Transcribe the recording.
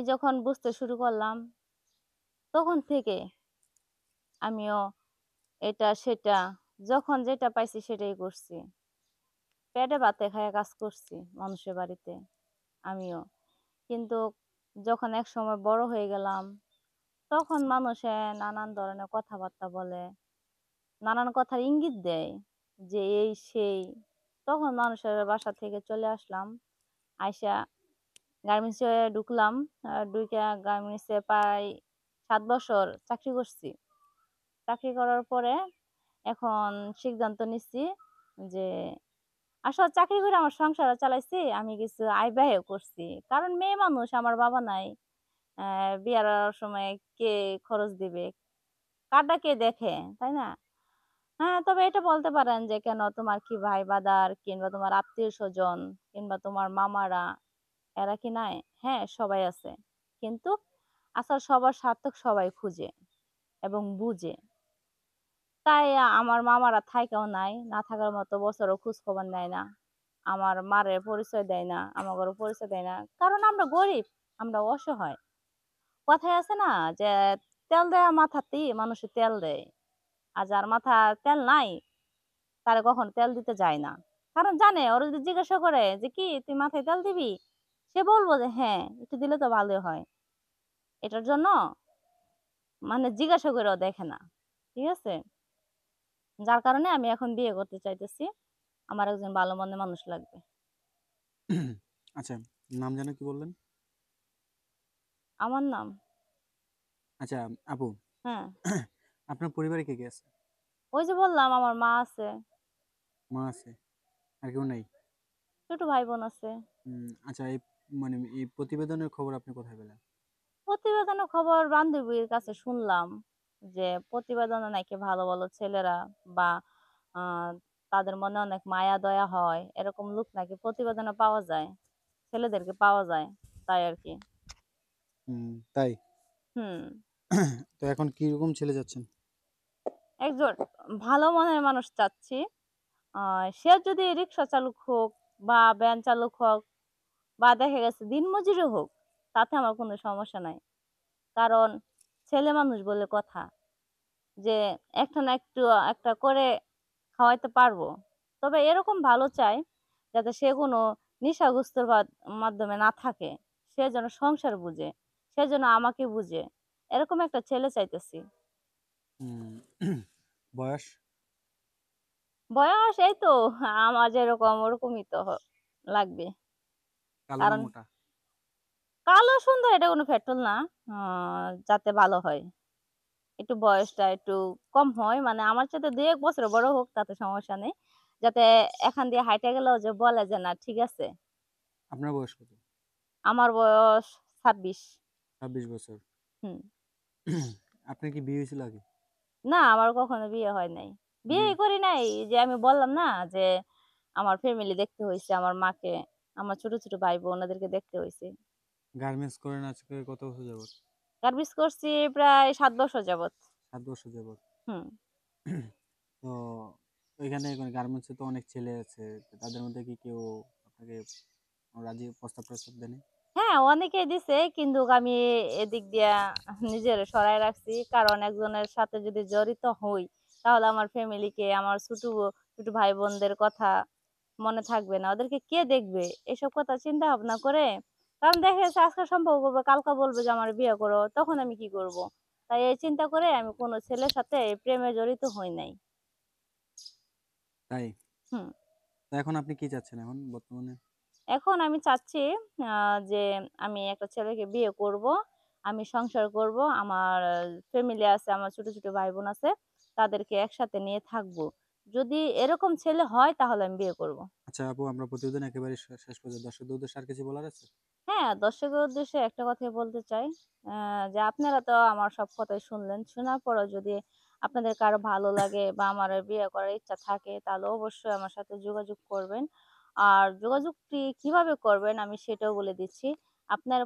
যখন বুঝতে শুরু করলাম, তখন থেকে আমিও এটা সেটা যখন যেটা পাইছি সেটাই করছি। পেটে ভাতে খাইয়া কাজ করছি মানুষের বাড়িতে আমিও। কিন্তু যখন একসময় বড় হয়ে গেলাম, তখন মানুষে নানান ধরনের কথাবার্তা বলে, নানান কথার ইঙ্গিত দেয় যে এই সেই। তখন মানুষের বাসা থেকে চলে আসলাম। আইসা গার্মেন্টসে ঢুকলাম। ঢুইকা গার্মেন্টসে প্রায় ৭ বছর চাকরি করছি। চাকরি করার পরে এখন সিদ্ধান্ত নিচ্ছি যে আসলে চাকরি করে আমার সংসারও চালাইছি, আমি কিছু আয় ব্যয়ও করছি। কারণ মেয়ে মানুষ, আমার বাবা নাই। বিয়ার সময় কে খরচ দিবে? কারটা কে দেখে, তাই না? হ্যাঁ, তবে এটা বলতে পারেন যে কেন তোমার কি ভাই ব্রাদার কিংবা তোমার আত্মীয়স্বজন কিংবা তোমার মামারা এরা কি নাই? হ্যাঁ, সবাই আছে। কিন্তু আসলে সবার সার্থক সবাই খুঁজে এবং বুঝে। তাই আমার মামারা থাইকাও নাই। না থাকার মতো বছরও খোঁজখবর নেয় না। আমার মারে পরিচয় দেয় না, আমাগোরও পরিচয় দেয় না। কারণ আমরা গরিব, আমরা অসহায়। কথায় আছে না যে, "তেল দেয়া মাথাতেই মানুষে তেল দেয়।" আর যার মাথায় তেল নাই, তারে কখনো তেল দিতে যায় না। কারণ জানে ওরে যদি জিজ্ঞাসা করে যে, "কি তুই মাথায় তেল দিবি?" সে বলব যে, "হ্যাঁ, একটু দিলে তো ভালোই হয়।" এটার জন্য মানে জিজ্ঞাসা কইরাও দেখে না। ঠিক আছে? যার কারণে আমি এখন বিয়ে করতে চাইতেছি। আমার একজন ভালো মনের মানুষ লাগবে। আচ্ছা, নাম যেন কি বললেন? আমার নাম? আচ্ছা, আপু হ্যাঁ। আপনার পরিবারে কে, কে আছে? ওই যে বললাম আমার মা আছে, মা আছে। আর কেউ নাই? ছোট ভাই বোন আছে। আচ্ছা মানে এই প্রতিবেদনের খবর আপনি কোথায় পেলেন? প্রতিবেদনের খবর বান্ধবীর কাছে শুনলাম যে প্রতিবেদনে নাকি ভালো ভালো ছেলেরা বা আহ, তাদের মনে অনেক মায়া দয়া হয় এরকম লোক নাকি প্রতিবেদনে পাওয়া যায়, ছেলেদেরকে পাওয়া যায়, তাই আর কি। তাই? হুম। তো এখন কিরকম ছেলে যাচ্ছেন? একজন ভালো মনের মানুষ চাচ্ছি। সে যদি রিক্সা চালক হোক বা ভ্যান চালক হোক বা দেখা গেছে দিনমজুরও হোক, তাতে আমার কোনো সমস্যা নাই। কারণ ছেলে মানুষ বলে কথা যে একটা না একটু একটা করে খাওয়াইতে পারবো। তবে এরকম ভালো চাই যাতে সে কোনো নেশাগ্রস্তর মাধ্যমে না থাকে। সে যেন সংসার বুঝে, সে যেন আমাকে বুঝে। এরকম একটা ছেলে চাইতেছি। হুম, বয়স? বয়স এই তো আমার যেরকম ওরকমই তো লাগবে। কালো না কারণ মোটা? কালো সুন্দর এটা কোনো ফ্যাক্টর না। যাতে ভালো হয়। একটু বয়সটা একটু কম হয়। মানে আমার চাইতে ২-১ বছর বড় হোক তাতে সমস্যা নেই। যাতে এখান দিয়ে হাঁইটা গেলেও যে বলে যে, "না ঠিক আছে।" আপনার বয়স কত? আমার বয়স ২৬। ২৬ বছর। হুম। আপনার কি বিয়ে হয়েছিল আগে? না, আমার কখনো বিয়ে হয় নাই। বিয়ে বিয়েই করি নাই। যে আমি বললাম না যে আমার ফ্যামিলি দেখতে হইছে, আমার মাকে, আমার ছোট, ছোট ভাই-বোন ওদেরকে দেখতে হইছে। গার্মেন্টস করেন আজকে কত বছর যাবত? সার্ভিস করছি প্রায় ৭ বছর যাবৎ। ৭ বছর যাবত। হুম। তো ওইখানে গার্মেন্টসে তো অনেক ছেলে আছে। তো তাদের মধ্যে কি কেউ আপনাকে রাজি প্রস্তাব-টস্তাব দেয়নি? হ্যাঁ, অনেকেই দিছে কিন্তু আমি এদিক দিয়া নিজেরে সরায় রাখছি। কারণ একজনের সাথে যদি জড়িত হই, তাহলে আমার ফ্যামিলিকে, আমার ছোট ভাই-বোনদের কথা মনে থাকবে না। ওদেরকে কে দেখবে? এসব কথা চিন্তা ভাবনা করে কারণ দেখা যাচ্ছে আজকে সম্পর্ক করবে, কালকে বলবে যে আমার বিয়ে করো। তখন আমি কি করব? তাই এই চিন্তা করে আমি কোন ছেলের সাথে প্রেমে জড়িত হই নাই। তাই? হুম। তো এখন আপনি কি চাচ্ছেন এখন বর্তমানে? এখন আমি চাচ্ছি যে আমি একটা ছেলেকে বিয়ে করব। আমি সংসার করব। আমার ফ্যামিলি আছে, আমার ছোট, ছোট ভাই-বোন আছে। তাদেরকে একসাথে নিয়ে থাকবো। যদি এরকম ছেলে হয় তাহলে আমি বিয়ে করব। আচ্ছা আপু, আমরা প্রতিবেদন একেবারে শেষ পর্যায়ে দর্শকদের উদ্দেশ্যে আর কিছু বলার আছে? হ্যাঁ, দর্শকের উদ্দেশ্যে একটা কথাই বলতে চাই। যে আপনারা তো আমার সব কথাই শুনলেন। শোনার পরেও যদি আপনাদের কারো ভালো লাগে বা আমার বিয়ে করার ইচ্ছা থাকে তাহলে অবশ্যই আমার সাথে যোগাযোগ করবেন। আর যোগাযোগটি কিভাবে করবেন আমি সেটাও বলে দিচ্ছি। আপনার